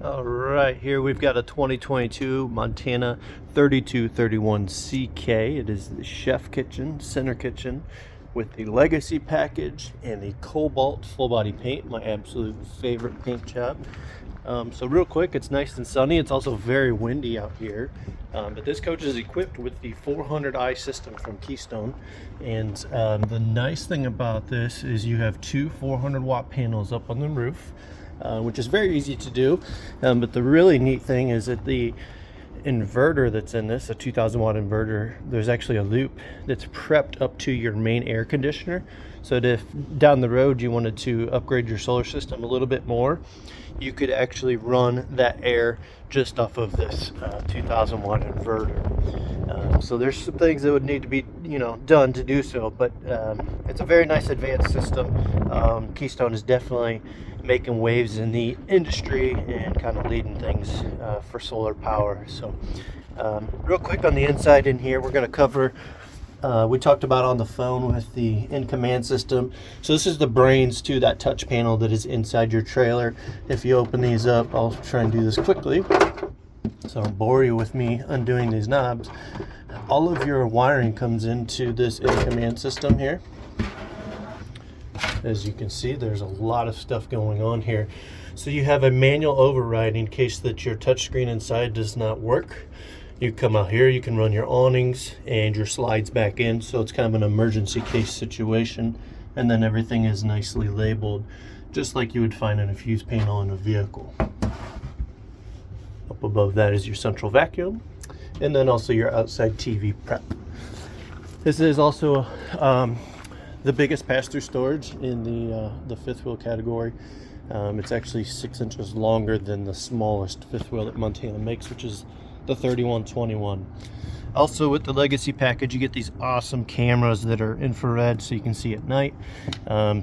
All right, here we've got a 2022 Montana 3231 CK. It is the chef kitchen, center kitchen, with the legacy package and the Cobalt Full Body Paint, my absolute favorite paint job. So real quick, it's nice and sunny. It's also very windy out here. But this coach is equipped with the 400i system from Keystone. And the nice thing about this is you have two 400 watt panels up on the roof, which is very easy to do. But the really neat thing is that the inverter that's in this, a 2000 watt inverter, there's actually a loop that's prepped up to your main air conditioner, so that if down the road you wanted to upgrade your solar system a little bit more, you could actually run that air just off of this 2000 watt inverter. So there's some things that would need to be done to do so, but it's a very nice advanced system. Keystone is definitely making waves in the industry and kind of leading things for solar power. So real quick on the inside in here, we're going to cover, we talked about on the phone with the in-command system. So this is the brains to that touch panel that is inside your trailer. If you open these up, I'll try and do this quickly, so don't bore you with me undoing these knobs. All of your wiring comes into this in-command system here. As you can see, there's a lot of stuff going on here. So you have a manual override in case that your touchscreen inside does not work. You come out here, you can run your awnings and your slides back in, so it's kind of an emergency case situation. And then everything is nicely labeled, just like you would find in a fuse panel in a vehicle. Up above that is your central vacuum, and then also your outside TV prep. This is also the biggest pass-through storage in the fifth wheel category. It's actually 6 inches longer than the smallest fifth wheel that Montana makes, which is the 3121. Also with the legacy package, you get these awesome cameras that are infrared, so you can see at night.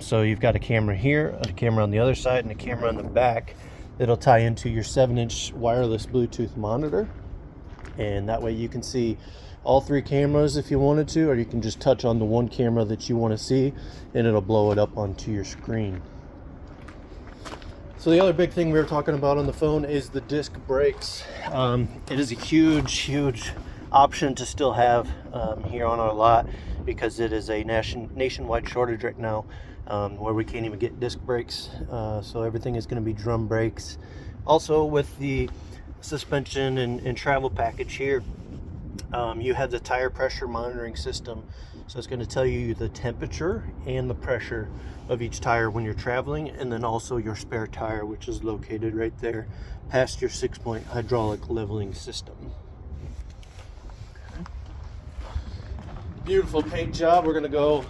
So you've got a camera here, a camera on the other side, and a camera on the back that'll tie into your 7-inch wireless Bluetooth monitor. And that way you can see all three cameras if you wanted to, or you can just touch on the one camera that you want to see and it'll blow it up onto your screen. So the other big thing we were talking about on the phone is the disc brakes. It is a huge option to still have here on our lot, because it is a nationwide shortage right now, where we can't even get disc brakes. So everything is going to be drum brakes. Also with the suspension and travel package here, you have the tire pressure monitoring system, so it's going to tell you the temperature and the pressure of each tire when you're traveling, and then also your spare tire, which is located right there past your 6-point hydraulic leveling system. Okay. Beautiful paint job. We're going to go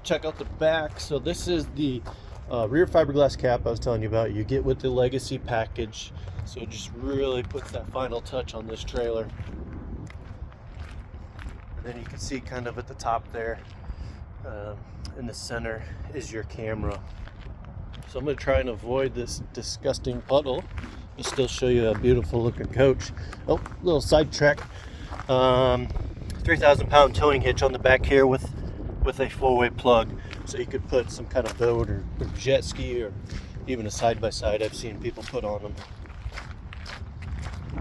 check out the back. So this is the rear fiberglass cap I was telling you about. You get with the legacy package, so it just really puts that final touch on this trailer. And then you can see kind of at the top there, in the center is your camera. So I'm going to try and avoid this disgusting puddle, but still show you a beautiful looking coach. Oh, little sidetrack. 3,000-pound towing hitch on the back here with a 4-way plug, so you could put some kind of boat or jet ski, or even a side-by-side I've seen people put on them.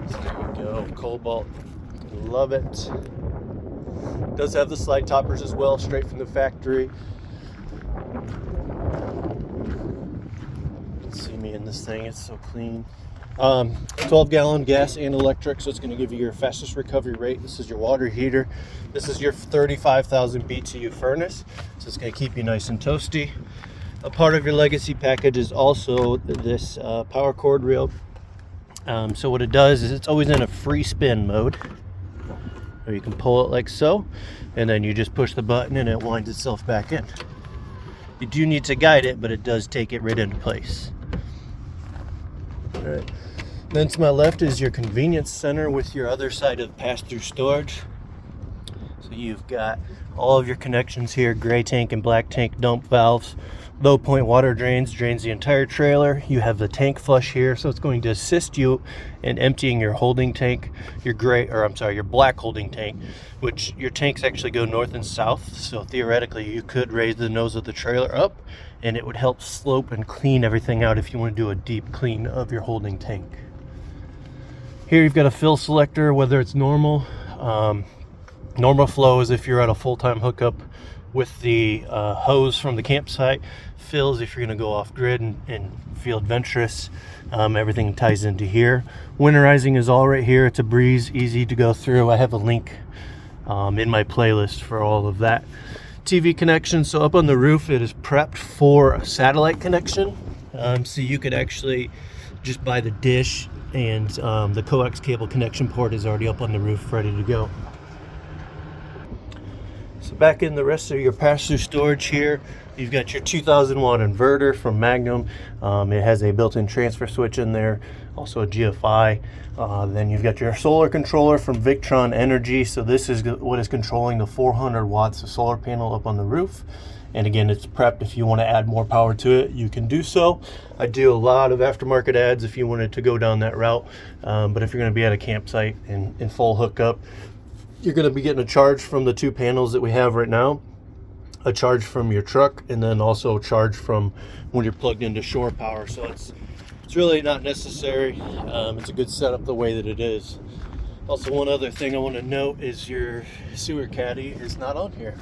So there we go, Cobalt, love it. Does have the slide toppers as well, straight from the factory. You can see me in this thing, it's so clean. 12-gallon gas and electric, so it's going to give you your fastest recovery rate. This is your water heater. This is your 35,000 BTU furnace, so it's going to keep you nice and toasty. A part of your legacy package is also this power cord reel. So what it does is it's always in a free spin mode. Or you can pull it like so, and then you just push the button and it winds itself back in. You do need to guide it, but it does take it right into place. All right. Then to my left is your convenience center with your other side of pass-through storage. So you've got all of your connections here, gray tank and black tank dump valves. Low point water drains the entire trailer. You have the tank flush here, so it's going to assist you in emptying your holding tank, your black holding tank, which your tanks actually go north and south. So theoretically, you could raise the nose of the trailer up, and it would help slope and clean everything out if you want to do a deep clean of your holding tank. Here you've got a fill selector, whether it's normal. Normal flow is if you're at a full-time hookup with the hose from the campsite. Fills if you're going to go off grid and feel adventurous. Everything ties into here. Winterizing is all right here. It's a breeze, easy to go through. I have a link in my playlist for all of that. TV connection, so up on the roof it is prepped for a satellite connection. So you could actually just buy the dish, and the coax cable connection port is already up on the roof ready to go. So back in the rest of your pass-through storage here, you've got your 2000 watt inverter from Magnum. It has a built-in transfer switch in there, also a GFI. Then you've got your solar controller from Victron Energy. So this is what is controlling the 400 watts of solar panel up on the roof. And again, it's prepped. If you want to add more power to it, you can do so. I do a lot of aftermarket ads if you wanted to go down that route. But if you're going to be at a campsite in full hookup, you're going to be getting a charge from the 2 panels that we have right now, a charge from your truck, and then also a charge from when you're plugged into shore power. So it's really not necessary. It's a good setup the way that it is. Also, one other thing I want to note is your sewer caddy is not on here.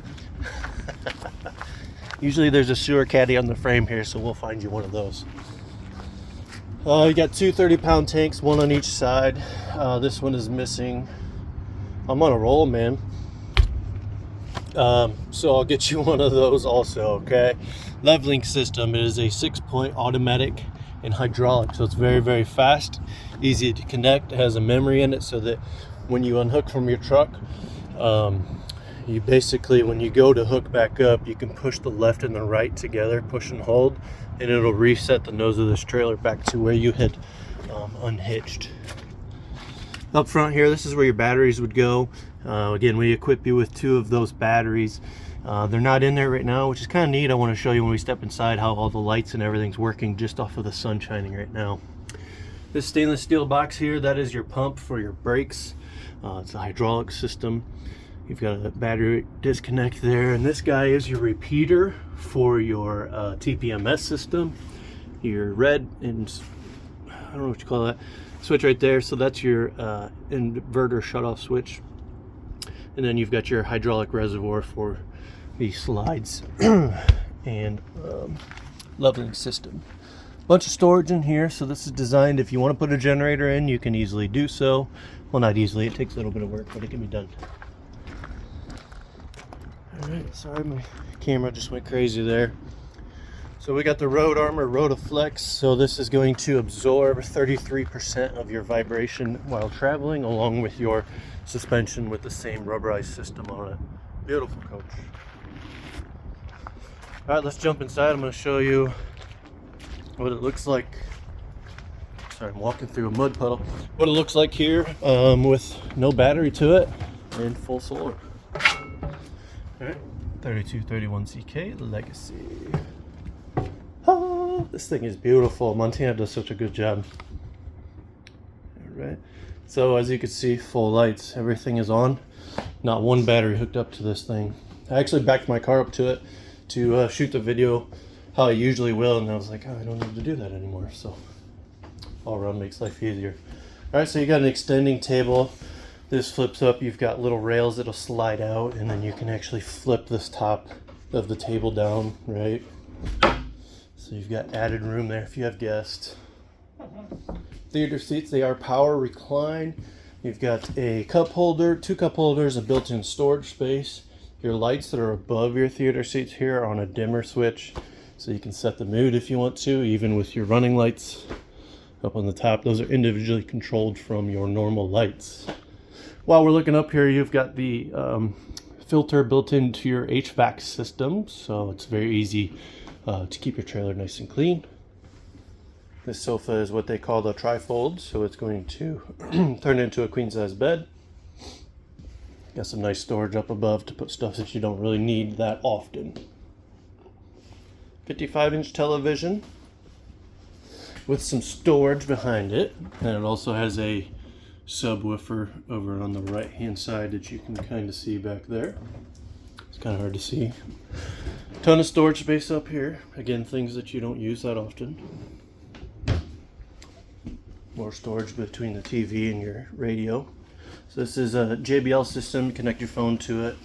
Usually there's a sewer caddy on the frame here, so we'll find you one of those. You got 2 30-pound tanks, one on each side. This one is missing. I'm on a roll, man. So I'll get you one of those also, okay? Leveling system. It is a 6-point automatic and hydraulic, so it's very, very fast, easy to connect. It has a memory in it so that when you unhook from your truck, you basically, when you go to hook back up, you can push the left and the right together, push and hold, and it'll reset the nose of this trailer back to where you had unhitched. Up front here, this is where your batteries would go. Again, we equip you with 2 of those batteries. They're not in there right now, which is kind of neat. I want to show you when we step inside how all the lights and everything's working just off of the sun shining right now. This stainless steel box here, that is your pump for your brakes. It's a hydraulic system. You've got a battery disconnect there, and this guy is your repeater for your TPMS system. Your red and I don't know what you call that switch right there. So that's your inverter shutoff switch, and then you've got your hydraulic reservoir for the slides and leveling system. Bunch of storage in here. So this is designed, if you want to put a generator in, you can easily do so. Well, not easily, it takes a little bit of work, but it can be done. All right, sorry, my camera just went crazy there. So we got the Road Armor Rotaflex. So this is going to absorb 33% of your vibration while traveling, along with your suspension with the same rubberized system on it. Beautiful coach. All right, let's jump inside. I'm going to show you what it looks like. Sorry, I'm walking through a mud puddle. What it looks like here with no battery to it and full solar. All right, 3231CK Legacy. Oh, this thing is beautiful. Montana does such a good job. All right, so as you can see, full lights, everything is on. Not one battery hooked up to this thing. I actually backed my car up to it to shoot the video how I usually will, and I was like, oh, I don't need to do that anymore. So all around makes life easier. All right, so you got an extending table. This flips up. You've got little rails that'll slide out, and then you can actually flip this top of the table down, right? So you've got added room there if you have guests. Theater seats, they are power recline. You've got a cup holder, 2 cup holders, a built-in storage space. Your lights that are above your theater seats here are on a dimmer switch, so you can set the mood if you want to, even with your running lights up on the top. Those are individually controlled from your normal lights. While we're looking up here, you've got the filter built into your HVAC system, so it's very easy to keep your trailer nice and clean. This sofa is what they call the trifold, so it's going to turn into a queen size bed. Got some nice storage up above to put stuff that you don't really need that often. 55-inch television with some storage behind it, and it also has a subwoofer over on the right hand side that you can kind of see back there. It's kind of hard to see. Ton of storage space up here. Again, things that you don't use that often. More storage between the TV and your radio. So this is a JBL system. Connect your phone to it.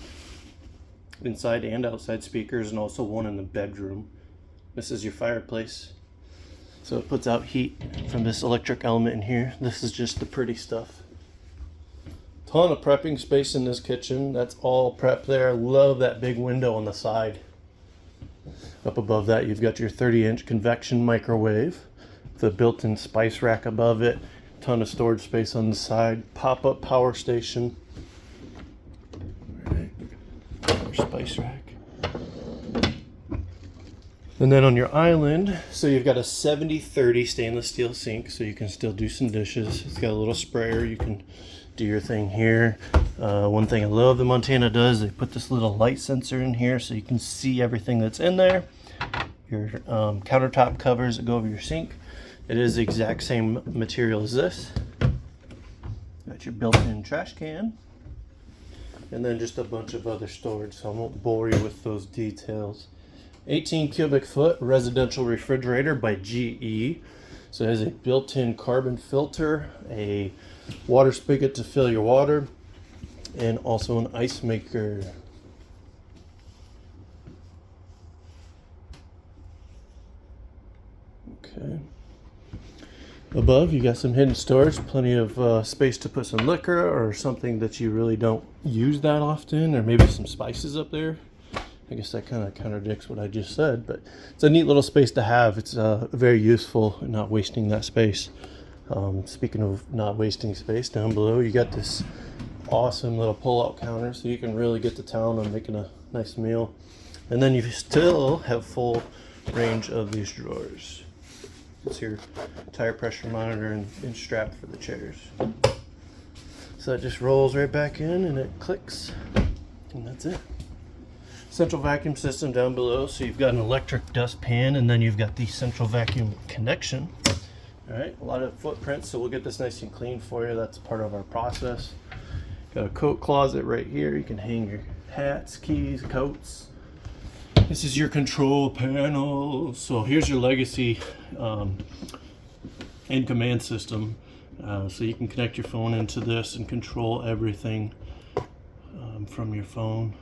Inside and outside speakers, and also one in the bedroom. This is your fireplace. So it puts out heat from this electric element in here. This is just the pretty stuff. Ton of prepping space in this kitchen. That's all prep there. I love that big window on the side. Up above that, you've got your 30-inch convection microwave. The built-in spice rack above it. Ton of storage space on the side. Pop-up power station. All right. Our spice rack. And then on your island, so you've got a 70/30 stainless steel sink, so you can still do some dishes. It's got a little sprayer. You can do your thing here. One thing I love the Montana does, they put this little light sensor in here so you can see everything that's in there. Your countertop covers that go over your sink. It is the exact same material as this. Got your built-in trash can. And then just a bunch of other storage, so I won't bore you with those details. 18 cubic foot residential refrigerator by GE. So it has a built-in carbon filter, a water spigot to fill your water, and also an ice maker. Okay. Above, you got some hidden storage, plenty of space to put some liquor or something that you really don't use that often, or maybe some spices up there. I guess that kind of contradicts what I just said, but it's a neat little space to have. It's very useful and not wasting that space. Speaking of not wasting space, down below you got this awesome little pull-out counter, so you can really get to town on making a nice meal. And then you still have full range of these drawers. It's your tire pressure monitor and strap for the chairs. So that just rolls right back in and it clicks, and that's it. Central vacuum system down below, so you've got an electric dustpan, and then you've got the central vacuum connection. All right, a lot of footprints, so we'll get this nice and clean for you. That's part of our process. Got a coat closet right here. You can hang your hats, keys, coats. This is your control panel. So here's your legacy in-command system. So you can connect your phone into this and control everything from your phone.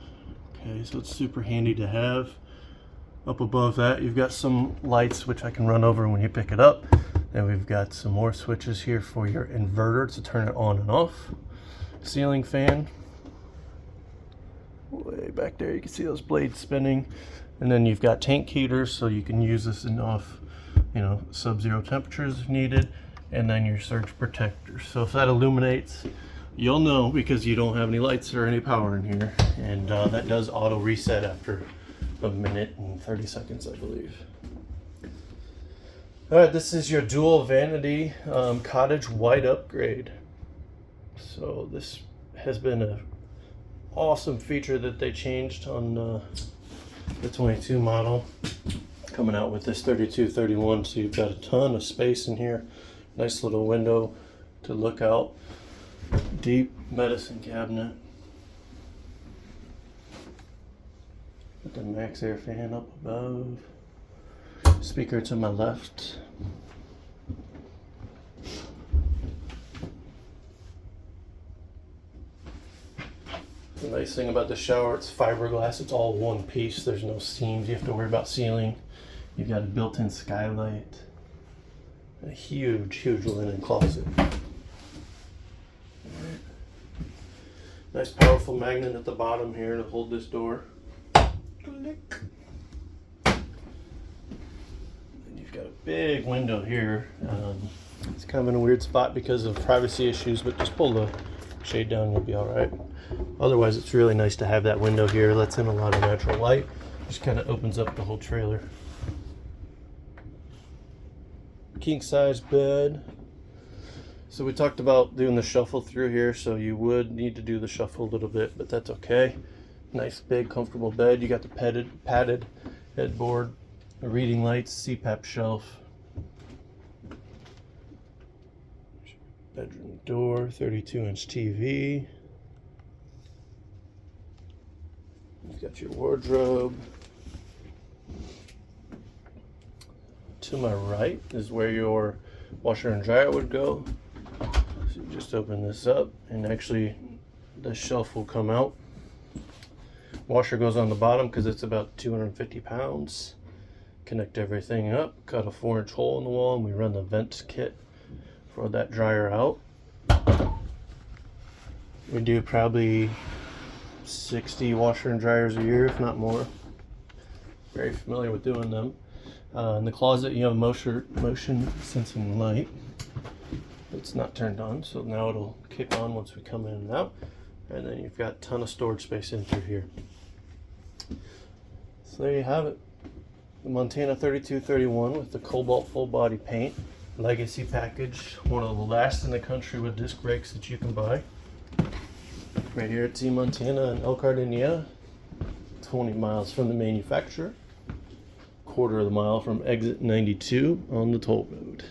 Okay, so it's super handy to have. Up above that, you've got some lights which I can run over when you pick it up. Then we've got some more switches here for your inverter to turn it on and off. Ceiling fan. Way back there, you can see those blades spinning. And then you've got tank heaters, so you can use this in off, sub-zero temperatures if needed. And then your surge protector. So if that illuminates, you'll know because you don't have any lights or any power in here. And that does auto reset after a minute and 30 seconds, I believe. All right, this is your dual vanity cottage white upgrade. So this has been an awesome feature that they changed on the 22 model. Coming out with this 3231, so you've got a ton of space in here. Nice little window to look out. Deep medicine cabinet. Got the max air fan up above. Speaker to my left. The nice thing about the shower, it's fiberglass. It's all one piece. There's no seams you have to worry about sealing. You've got a built-in skylight. A huge linen closet. Nice powerful magnet at the bottom here to hold this door. Click. And you've got a big window here. It's kind of in a weird spot because of privacy issues, but just pull the shade down, you'll be all right. Otherwise, it's really nice to have that window here. Lets in a lot of natural light. Just kind of opens up the whole trailer. King size bed. So we talked about doing the shuffle through here, so you would need to do the shuffle a little bit, but that's okay. Nice big comfortable bed. You got the padded headboard, the reading lights, CPAP shelf. Bedroom door, 32-inch TV. You've got your wardrobe. To my right is where your washer and dryer would go. So you just open this up, and actually the shelf will come out. Washer goes on the bottom because it's about 250 pounds. Connect everything up, cut a 4-inch hole in the wall, and we run the vent kit for that dryer out. We do probably 60 washer and dryers a year, if not more. Very familiar with doing them. In the closet, you have a motion sensing light. It's not turned on, so now it'll kick on once we come in and out. And then you've got a ton of storage space in through here. So there you have it. The Montana 3231 with the Cobalt Full Body Paint. Legacy package. One of the last in the country with disc brakes that you can buy. Right here at T Montana in Elkhart, Indiana. 20 miles from the manufacturer. Quarter of the mile from exit 92 on the toll road.